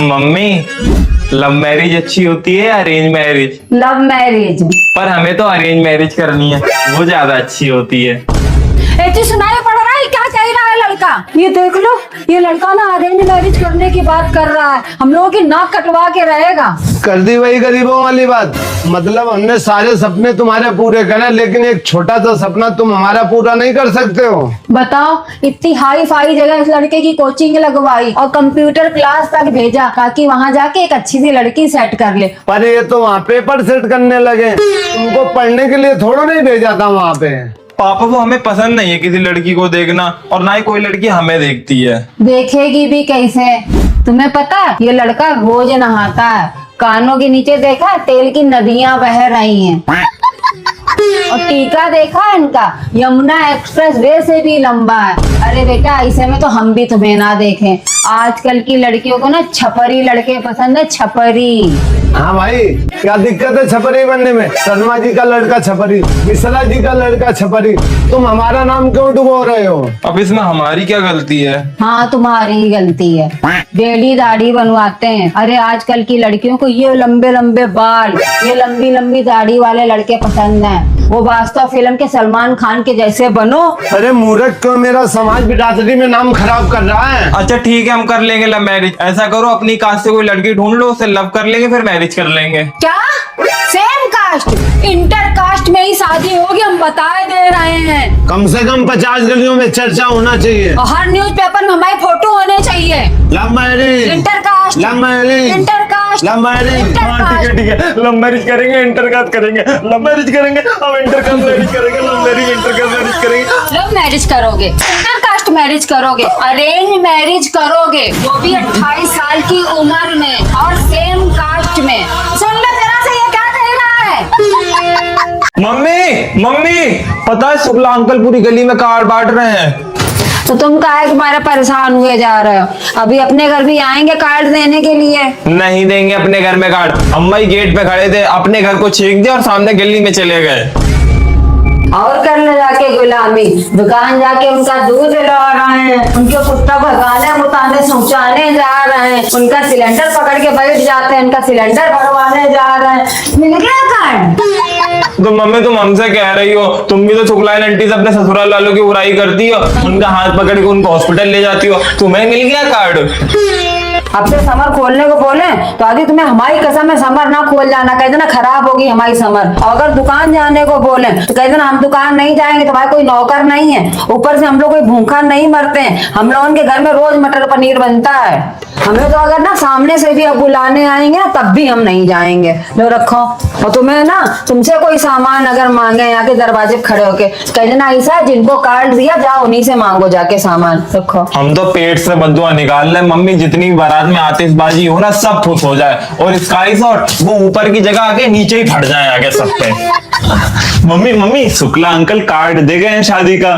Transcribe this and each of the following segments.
Mummy, love marriage अच्छी होती है या अरेंज मैरिज? Love marriage. पर हमें तो अरेंज मैरिज करनी है, वो ज्यादा अच्छी होती है। सुनाई पड़ रहा है, क्या कह रहा है लड़का? ये देख लो, ये लड़का ना अरेंज मैरिज करने की बात कर रहा है, हम लोगों की नाक कटवा के रहेगा। कर दी वही गरीबों वाली बात। मतलब हमने सारे सपने तुम्हारे पूरे करे, लेकिन एक छोटा सा सपना तुम हमारा पूरा नहीं कर सकते हो। बताओ, इतनी हाई फाई जगह इस लड़के की कोचिंग लगवाई और कंप्यूटर क्लास तक भेजा ताकि वहाँ जाके एक अच्छी सी लड़की सेट कर ले। पर ये तो वहाँ पेपर सेट करने लगे, तुमको पढ़ने के लिए थोड़ा नहीं भेजा था वहाँ पे। पापा को हमें पसंद नहीं है किसी लड़की को देखना, और ना ही कोई लड़की हमें देखती है। देखेगी भी कैसे? तुम्हें पता है ये लड़का रोज नहाता है, कानों के नीचे देखा तेल की नदियां बह रही हैं। और टीका देखा इनका यमुना एक्सप्रेस वे से भी लंबा है। अरे बेटा, ऐसे में तो हम भी तुम्हें ना देखें। आजकल की लड़कियों को ना छपरी लड़के पसंद है, छपरी। हाँ भाई, क्या दिक्कत है छपरी बनने में? शर्मा जी का लड़का छपरी, मिश्रा जी का लड़का छपरी, तुम हमारा नाम क्यों डुबो रहे हो? अब इसमें हमारी क्या गलती है? हाँ, तुम्हारी ही गलती है। डेली दाढ़ी बनवाते हैं। अरे आजकल की लड़कियों को ये लंबे लंबे बाल, ये लंबी लंबी दाढ़ी वाले लड़के पसंद हैं। वो वास्तव फिल्म के सलमान खान के जैसे बनो। अरे मूर्ख, क्यों मेरा समाज बिरादरी में नाम खराब कर रहा है? अच्छा ठीक है, हम कर लेंगे लव मैरिज। ऐसा करो, अपनी कास्ट से कोई लड़की ढूंढ लो, उससे लव कर लेंगे, फिर मैरिज कर लेंगे। क्या सेम कास्ट, इंटर कास्ट में ही शादी होगी, हम बता दे रहे हैं। कम से कम 50 गलियों में चर्चा होना चाहिए और हर न्यूज़पेपर में हमारी फोटो होने चाहिए। Love marriage, inter caste, love marriage, inter caste, love marriage. हाँ ठीक है, लव मैरिज करेंगे, इंटर कास्ट करेंगे, लव मैरिज करेंगे, हम इंटर कास्ट मैरिज करेंगे, love marriage inter caste marriage करेंगे। लव मैरिज करोगे, इंटर कास्ट मैरिज करोगे, अरेंज मैरिज करोगे, वो भी 28 साल की उम्र में और सेम कास्ट में। सुन ले, तेरा से ये क्या कह रहा है? मम्मी मम्मी, पता है शुक्ला अंकल पूरी गली में कार्ड बांट रहे हैं। तो तुम काहे तुम्हारे परेशान हुए जा रहे हो? अभी अपने घर भी आएंगे कार्ड देने के लिए। नहीं देंगे अपने घर में कार्ड। अम्मा ही गेट पे खड़े थे, अपने घर को छींक दिया और सामने गली में चले गए। और कर ले जाके गुलामी, दुकान जाके उनका दूध ला रहे हैं, उनके कुत्ता भगाने मुताने शौचाने जा रहे हैं, उनका सिलेंडर पकड़ के बैठ जाते हैं, उनका सिलेंडर भरवाने जा रहे हैं। मिल गया कार्ड? तो मम्मी, तुम हमसे कह रही हो, तुम भी तो शुक्ला आंटी से अपने ससुराल वालों की बुराई करती हो, उनका हाथ पकड़ के उनको हॉस्पिटल ले जाती हो, तुम्हें मिल गया कार्ड? अब से समर खोलने को बोले तो आदि तुम्हें हमारी कसम है समर ना खोल जाना, कह देना खराब होगी हमारी समर। और अगर दुकान जाने को बोले तो कह देना हम दुकान नहीं जाएंगे, तुम्हारा कोई नौकर नहीं है। ऊपर से हम लोग कोई भूखा नहीं मरते हैं, हम लोगों के घर में रोज मटर पनीर बनता है। हमें तो अगर ना सामने से भी अब बुलाने आएंगे ना तब भी हम नहीं जाएंगे। लो रखो। और तुम्हें ना तुमसे कोई सामान अगर मांगे यहाँ के दरवाजे खड़े होके, कह देना ऐसा जिनको कार्ड दिया जाओ उन्हीं से मांगो जाके सामान। रखो। हम तो पेट से बद्दुआ निकाल रहे मम्मी, जितनी बारात में आतिशबाजी हो ना सब फुस हो जाए, और स्काई शॉट वो ऊपर की जगह आके नीचे ही फट जाए आगे सब पे। Mummy mummy, Shukla uncle card दे गए हैं शादी का,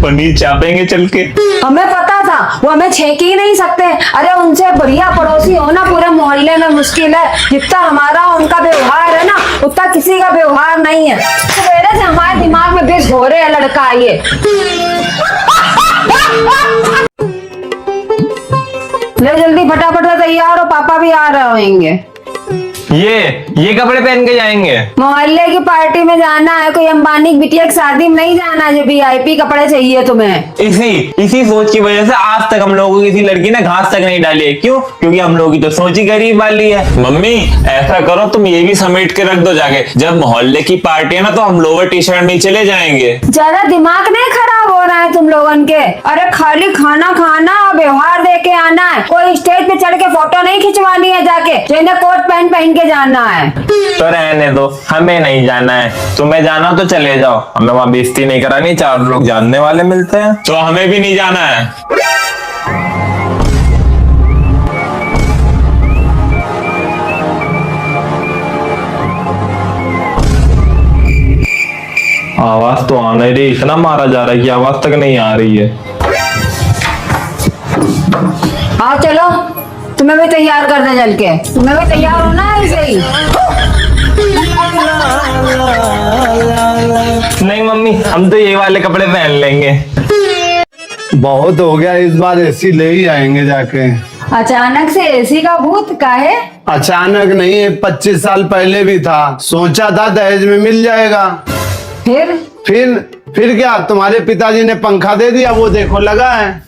पनीर चापेंगे चल के। हमें पता था वो हमें छेक ही नहीं सकते। अरे उनसे बढ़िया पड़ोसी होना पूरे मोहल्ले में मुश्किल है। जितना हमारा उनका व्यवहार है ना उतना किसी का व्यवहार नहीं है। सवेरे से हमारे दिमाग में बेच हो रहे है लड़का ये। ले जल्दी फटाफट से तैयार हो, पापा भी आ रहे होंगे। ये कपड़े पहन के जाएंगे? मोहल्ले की पार्टी में जाना है, कोई अंबानी की बिटिया की शादी में नहीं जाना है जो VIP कपड़े चाहिए तुम्हें। इसी सोच की वजह से आज तक हम लोगों की किसी लड़की ने घास तक नहीं डाली है। क्यों? क्योंकि हम लोगों की तो सोच ही गरीब वाली है। मम्मी ऐसा करो, तुम ये भी समेट के रख दो जाके, जब मोहल्ले की पार्टी है ना तो हम लोअर टी शर्ट में चले जाएंगे। ज्यादा दिमाग नहीं खराब हो रहा है तुम लोगन के? अरे खाली खाना खाना और व्यवहार दे के आना है, कोई स्टेज पे चढ़ के फोटो नहीं खिंचवानी है जाके, जिन्हें कोट पैंट पहन के जाना है। तो रहने दो, हमें नहीं जाना है। तुम्हें जाना तो चले जाओ, हमें वहां बेइज्जती नहीं करानी, 4 लोग जानने वाले मिलते हैं। तो हमें भी नहीं जाना है। आवाज तो आना ही रही, इतना मारा जा रहा है कि आवाज तक नहीं आ रही है। आओ चलो, तुम्हें भी तैयार कर दे चल के, तुम्हें भी तैयार होना है ऐसे ही। नहीं मम्मी, हम तो ये वाले कपड़े पहन लेंगे। बहुत हो गया, इस बार AC ले ही आएंगे जाके। अचानक से एसी का भूत काहे? अचानक नहीं है, 25 साल पहले भी था। सोचा था दहेज में मिल जाएगा। फिर फिर क्या, तुम्हारे पिताजी ने पंखा दे दिया, वो देखो लगा है।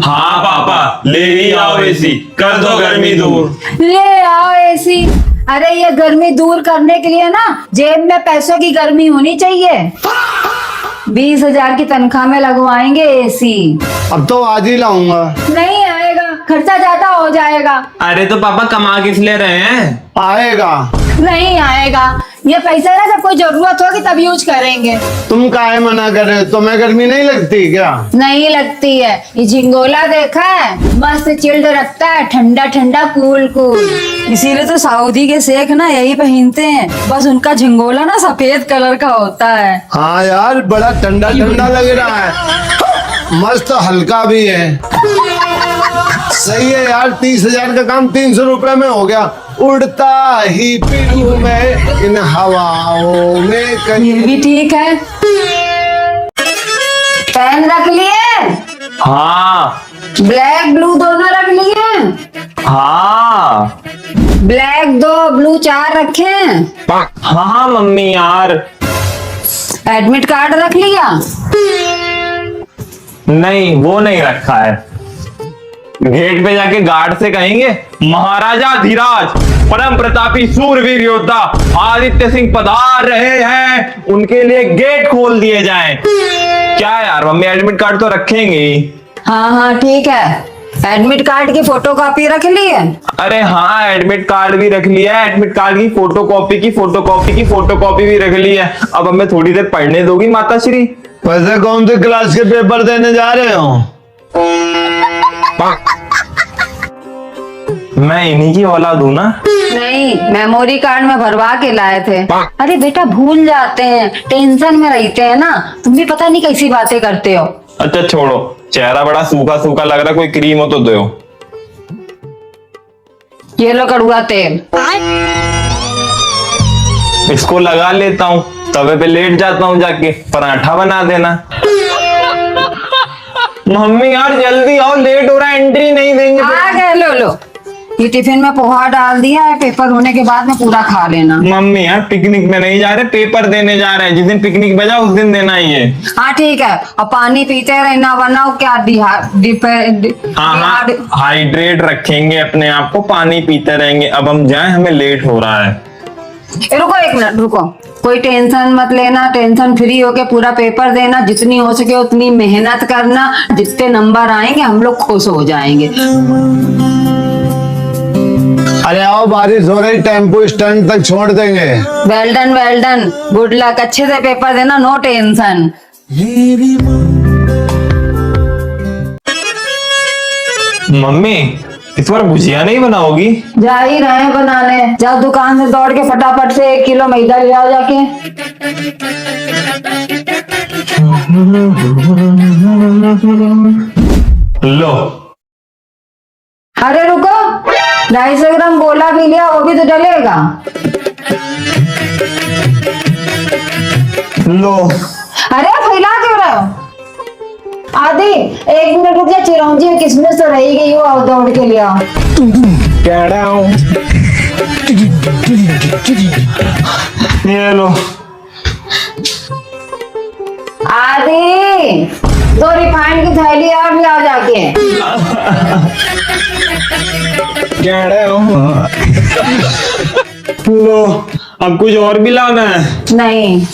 हाँ पापा, ले ही आओ एसी, कर दो गर्मी दूर। ले आओ एसी। अरे ये गर्मी दूर करने के लिए ना जेब में पैसों की गर्मी होनी चाहिए। 20,000 की तनख्वाह में लगवाएंगे एसी। अब तो आज ही लाऊंगा। नहीं आएगा, खर्चा ज्यादा हो जाएगा। अरे तो पापा कमा किस ले रहे हैं? आएगा। नहीं आएगा, ये पैसा ना जब कोई जरूरत होगी तब यूज करेंगे। तुम काहे मना कर रहे हो? तुम्हें गर्मी नहीं लगती क्या? नहीं लगती है। ये झिंगोला देखा है, मस्त चिल्ड रखता है, ठंडा ठंडा कूल कूल। इसीलिए तो सऊदी के शेख ना यही पहनते हैं, बस उनका झिंगोला ना सफेद कलर का होता है। हाँ यार, बड़ा ठंडा ठंडा लग रहा है, मस्त हल्का भी है। सही है यार, 30,000 का काम 300 रुपए में हो गया। उड़ता ही फिरूं मैं इन हवाओं में कहीं। ये भी ठीक है। पेन रख लिए? हाँ ब्लैक ब्लू दोनों रख लिए? हाँ ब्लैक 2 ब्लू 4 रखे? हाँ मम्मी यार। एडमिट कार्ड रख लिया? नहीं वो नहीं रखा है। गेट पे जाके गार्ड से कहेंगे, महाराजा धीराज परम प्रतापी सूरवीर योद्धा आदित्य सिंह पधार रहे हैं, उनके लिए गेट खोल दिए जाएं। क्या यार मम्मी, एडमिट कार्ड तो रखेंगे ही। हाँ हाँ ठीक है। एडमिट कार्ड की फोटोकॉपी रख ली है? अरे हाँ, एडमिट कार्ड भी रख लिया है, एडमिट कार्ड की फोटोकॉपी भी रख ली है। अब हमें थोड़ी देर पढ़ने दोगी माता श्री? वैसे कौन सी क्लास के पेपर देने जा रहे हो? मैं इन्हीं की औलाद हूँ ना। नहीं, मेमोरी कार्ड में भरवा के लाए थे। अरे बेटा भूल जाते हैं, टेंशन में रहते हैं ना। तुम भी पता नहीं कैसी बातें करते हो। अच्छा छोड़ो, चेहरा बड़ा सूखा सूखा लग रहा है, कोई क्रीम हो तो दो। ये लो कड़ुआ तेल। इसको लगा लेता हूँ, तवे पे लेट जाता हूँ, जाके पराठा बना देना। मम्मी यार जल्दी आओ, लेट हो रहा है, एंट्री नहीं देंगे। आ गए, लो ये टिफिन में पोहा डाल दिया है, पेपर होने के बाद में पूरा खा लेना। मम्मी यार पिकनिक में नहीं जा रहे, पेपर देने जा रहे हैं। जिस दिन पिकनिक बजा उस दिन देना ही है। हाँ ठीक है, और पानी पीते रहना वरना क्या हाँ हाइड्रेट रखेंगे अपने आप को, पानी पीते रहेंगे। अब हम जाएं, हमें लेट हो रहा है। रुको एक मिनट रुको, कोई टेंशन मत लेना, टेंशन फ्री होके पूरा पेपर देना, जितनी हो सके उतनी मेहनत करना, जितने नंबर आएंगे हम लोग खुश हो जाएंगे। अरे आओ, बारिश हो रही, टेम्पो स्टैंड तक छोड़ देंगे। वेल डन, गुड लक, अच्छे से पेपर देना, नो टेंशन। मम्मी इस बार भुजिया नहीं बनाओगी? जा ही रहे हैं बनाने, जाओ दुकान से दौड़ के फटाफट से 1 किलो मैदा ले आओ जाके। लो। अरे रुको, 250 ग्राम गोला भी लिया, वो भी तो डलेगा। लो। अरे फैला क्यों रहे हो? आदि 1 मिनट रुक जा, चिरौंजी और किशमिश तो रही गई हो, आओ दौड़ के लिया। कह रहा हूँ, ये लो। आदि 2 रिफाइंड की थैली और ले आओ जाके। कह रहे हो। लो, अब कुछ और भी लाना है? नहीं।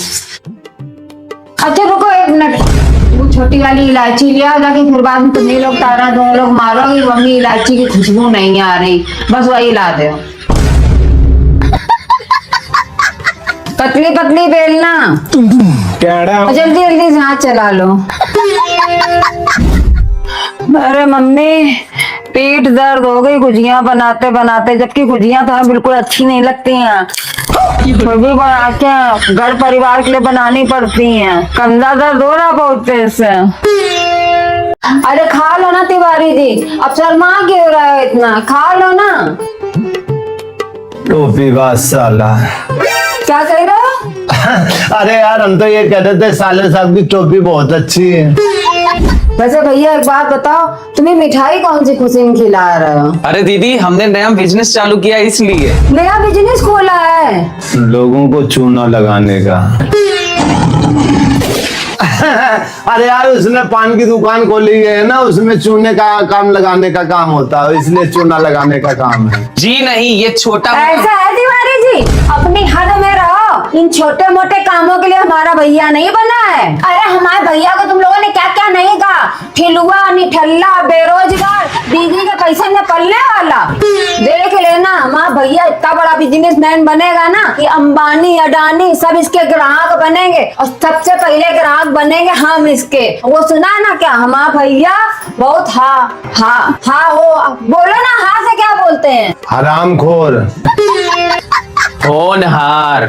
अच्छा रुको 1 मिनट, वो छोटी वाली इलायची ले आओ जाके, फिर बाद में तुम्हें लोग तारा दो लोग मारोगे, मम्मी इलायची की खुशबू नहीं आ रही, बस वही ला दो। पतली पतली बेलना, कह रहा हूँ। जल्दी जल्दी से हाथ चला लो। अरे मम्मी पेट दर्द हो गई गुजिया बनाते बनाते, जबकि गुजिया तो हमें बिल्कुल अच्छी नहीं लगती हैं, फिर भी बना के घर परिवार के लिए बनानी पड़ती हैं। कंधा दर्द हो रहा बहुत तेज से। अरे खा लो ना तिवारी जी, अब शर्मा क्यों रहा है इतना, खा लो ना। टोपी बात साला। क्या कह रहे हो? अरे यार, हम तो ये कह रहे थे साले साहब की टोपी बहुत अच्छी है। वैसे भैया एक बात बताओ, तुम्हें मिठाई कौन सी खुशी में खिला रहे हो? अरे दीदी, हमने नया बिजनेस चालू किया इसलिए। नया बिजनेस खोला है? लोगों को चूना लगाने का। अरे यार, उसने पान की दुकान खोली है ना, उसमें चूने का काम लगाने का काम होता है, इसलिए चूना लगाने का काम है। जी नहीं, ये छोटा ऐसा है तिवारी जी, अपनी हद में रहो। इन छोटे मोटे कामों के लिए हमारा भैया नहीं बना है। अरे हमारे भैया को तुम लोगों ने क्या क्या नहीं कहा, ठिलुआ, निठल्ला, बेरोजगार, दीदी के पैसे में पलने वाला। देख लेना, हमारा भैया इतना बड़ा बिजनेसमैन बनेगा ना कि अंबानी, अडानी सब इसके ग्राहक बनेंगे, और सबसे पहले ग्राहक बनेंगे हम इसके। वो सुना है ना क्या, हमारा भैया बहुत हाँ हो, बोलो ना, हाँ से क्या बोलते हैं? हरामखोर। होनहार।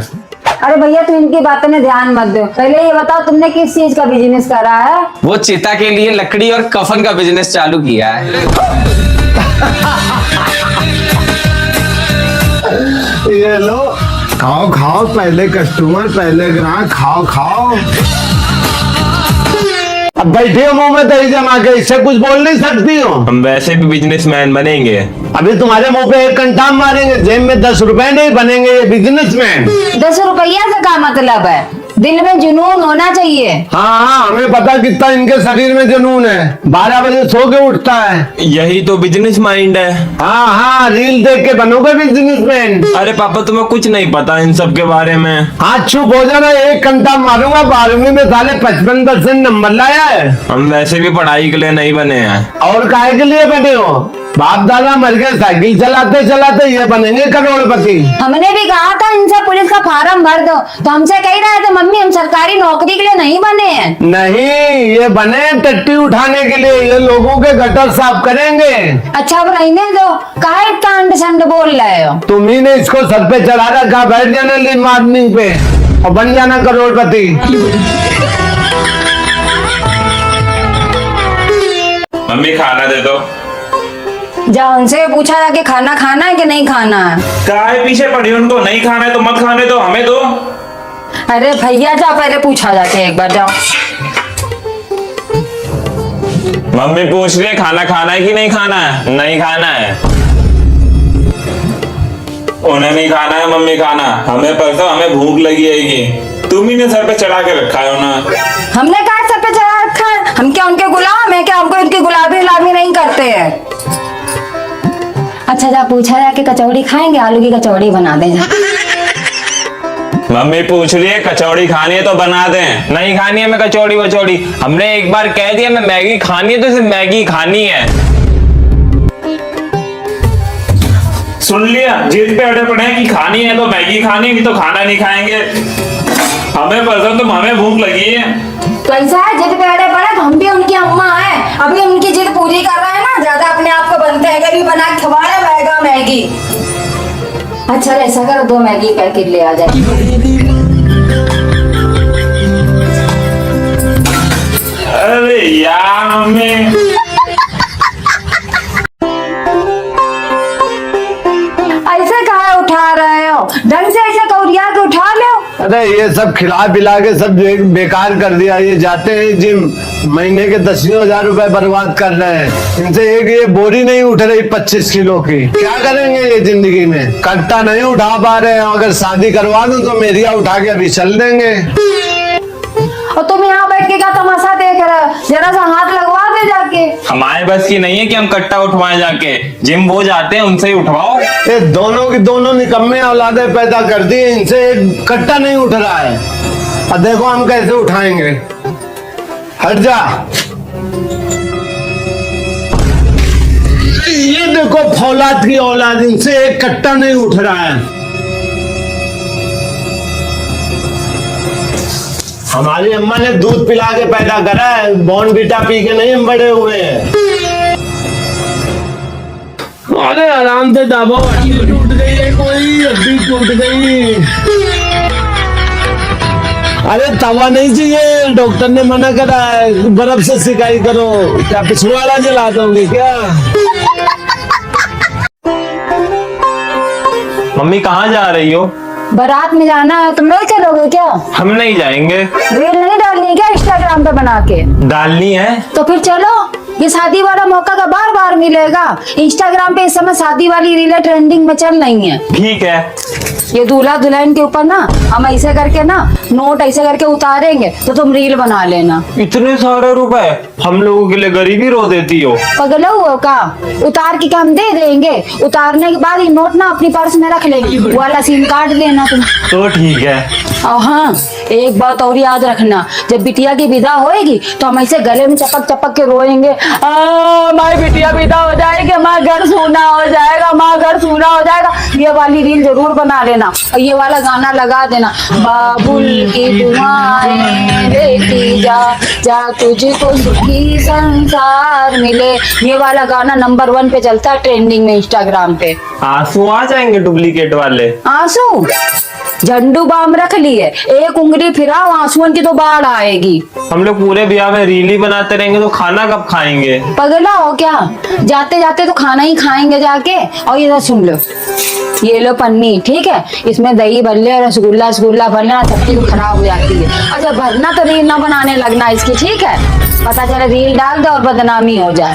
अरे भैया तुम इनकी बातों में ध्यान मत दो, पहले ये बताओ तुमने किस चीज का बिजनेस करा है? वो चिता के लिए लकड़ी और कफन का बिजनेस चालू किया है। ये लो, खाओ खाओ, पहले कस्टमर पहले ग्राहक, खाओ खाओ। अब बैठे हो मुंह में दही जमा के, इससे कुछ बोल नहीं सकती हो। हम वैसे भी बिजनेसमैन बनेंगे। अभी तुम्हारे मुंह पे एक कंटाम मारेंगे, जेब में 10 रुपए नहीं, बनेंगे ये बिजनेसमैन। 10 रुपया से क्या मतलब है? दिल में जुनून होना चाहिए। हाँ, हमें पता कितना इनके शरीर में जुनून है। 12 बजे सो के उठता है। यही तो बिजनेस माइंड है। हाँ, रील देख के बनोगे बिजनेसमैन। अरे पापा, तुम्हें कुछ नहीं पता इन सब के बारे में। हाँ, चुप हो जाना, एक कंटाम मारूंगा। 12वीं में साले 55% नंबर लाया है। हम वैसे भी पढ़ाई के लिए नहीं बने हैं। और काहे के लिए बने हो? बाप दादा मर गए साइकिल चलाते चलाते, ये बनेंगे करोड़पति। हमने भी कहा था इनसे पुलिस का फार्म भर दो, तो हमसे कह रहे थे मम्मी हम सरकारी नौकरी के लिए नहीं बने हैं। नहीं, ये बने टट्टी उठाने के लिए, ये लोगों के गटर साफ करेंगे। अच्छा अब रहने दो, काहे इतना अंड संड बोल रहे हो? तुम्ही ने इसको सर पे चढ़ा रखा, बैठ जाना लीड मार्निंग पे और बन जाना करोड़पति। मम्मी खाना दे दो। जा उनसे पूछा जाके खाना खाना है कि नहीं खाना है? काहे पीछे पड़ी, उनको नहीं खाना है तो मत खाने दो, हमें दो। अरे भैया जाओ, पहले पूछा जाके एक बार, जाओ। मम्मी पूछ रही है खाना खाना है कि नहीं खाना है। नहीं खाना है, उन्हें नहीं खाना है मम्मी खाना, हमें परसों हमें भूख लगी है। तुम ही ने सर पे चढ़ा के रखा है ना। हमने कहा सर पे चढ़ा रखा है? हम क्या उनके गुलाम है क्या? हमको इनकी गुलामी नहीं करते हैं। अच्छा जा पूछा जाके कचौड़ी खाएंगे, आलू की कचौड़ी बना दे जा। मम्मी पूछ रही है कचौड़ी खानी है तो बना दें। नहीं खानी है मैं कचौड़ी वचौड़ी, हमने एक बार कह दिया मैं मैगी खानी है तो सिर्फ मैगी खानी है। सुन लिया, जिद पे अड़े पड़े हैं कि खानी है तो मैगी खानी, नहीं तो खाना नहीं खाएंगे। हमें परसों तुम हमें भूख लगी है। कैसा है, जिद पे अड़े पड़े तो हम भी उनकी अम्मा है, अभी उनकी जिद पूरी कर रहे हैं ना, ज्यादा अपने आप को बनते हैं कभी बना के खवा रहे रहेगा मैगी। अच्छा ऐसा करो, 2 मैगी पैकेट ले आ जाए। अरे यार मम्मी, ऐसे कहा उठा रहे हो, ढंग से ऐसे कौरिया के उठा लो। अरे ये सब खिला पिला के सब बेकार कर दिया। ये जाते हैं जिम, महीने के 10,000 रुपए बर्बाद कर रहे हैं। इनसे एक ये बोरी नहीं उठ रही 25 किलो की। क्या करेंगे ये जिंदगी में? कट्टा नहीं उठा पा रहे हैं। अगर शादी करवा दूं तो मेरिया उठा के अभी चल देंगे। और तुम यहाँ बैठ के क्या तमाशा देख रहे हो? जरा सा हाथ लगवा दे जाके। हमारे बस की नहीं है कि हम कट्टा उठवाएं जाके, जिम वो जाते हैं उनसे ही उठवाओ। ये दोनों की दोनों निकम्मे औलादे पैदा कर दी, इनसे एक कट्टा नहीं उठ रहा है। अब देखो हम कैसे उठाएंगे। हट जा। ये देखो फौलाद की औलाद, इनसे एक कट्टा नहीं उठ रहा है। हमारी अम्मा ने दूध पिला के पैदा करा है, बॉर्नवीटा पी के नहीं हम बड़े हुए हैं। अरे आराम से दबो, हड्डी टूट गई है, कोई हड्डी टूट गई। अरे तवा नहीं चाहिए, डॉक्टर ने मना करा है, बर्फ से सिकाई करो। क्या पिछवाड़ा जला दोगे क्या? मम्मी कहाँ जा रही हो? बारात में जाना है, तुम नहीं चलोगे क्या? हम नहीं जाएंगे। रील नहीं डालनी है क्या इंस्टाग्राम पे बना के? डालनी है। तो फिर चलो, ये शादी वाला मौका का बार बार मिलेगा। इंस्टाग्राम पे इस समय शादी वाली रीलें ट्रेंडिंग में चल रही हैं। ठीक है। ये दूल्हा दुल्हन के ऊपर ना हम ऐसे करके ना नोट ऐसे करके उतारेंगे तो तुम रील बना लेना। इतने सारे रुपए हम लोगों के लिए गरीबी रो देती हो। पगला हुआ का? उतार के काम दे देंगे, उतारने के बाद ये नोट ना अपनी पर्स में रख लेंगे, वो वाला सिम कार्ड लेना तुम। तो ठीक है। और हाँ, एक बात और याद रखना, जब बिटिया की विदा होएगी तो हम ऐसे गले में चपक चपक के रोएंगे, हमारी बिटिया विदा हो जाएगी, हमारा घर सूना हो जाएगा, हमारा घर सूना हो जाएगा। ये वाली रील जरूर बना लेना और ये वाला गाना लगा देना, बाबुल की दुआएं देती जा, जा तुझको सुखी संसार मिले। ये वाला गाना नंबर 1 पे चलता है ट्रेंडिंग में इंस्टाग्राम पे। आंसू आ जाएंगे डुप्लीकेट वाले। आंसू? झंडू बाम रख लिए, एक उंगली फिराओ आंसुओं की तो बाढ़ आएगी। हम लोग पूरे ब्याह में रील ही बनाते रहेंगे तो खाना कब खाएंगे? पगला हो क्या? जाते जाते तो खाना ही खाएंगे जाके। और ये सुन लो, ये लो पन्नी, ठीक है, इसमें दही भल्ले और रसगुल्ला रसगुल्ला भरना, सब्जी तो खराब हो जाती है। अच्छा भरना तो रील ना बनाने लगना इसकी, ठीक है? पता चले रील डाल दो और बदनामी हो जाए।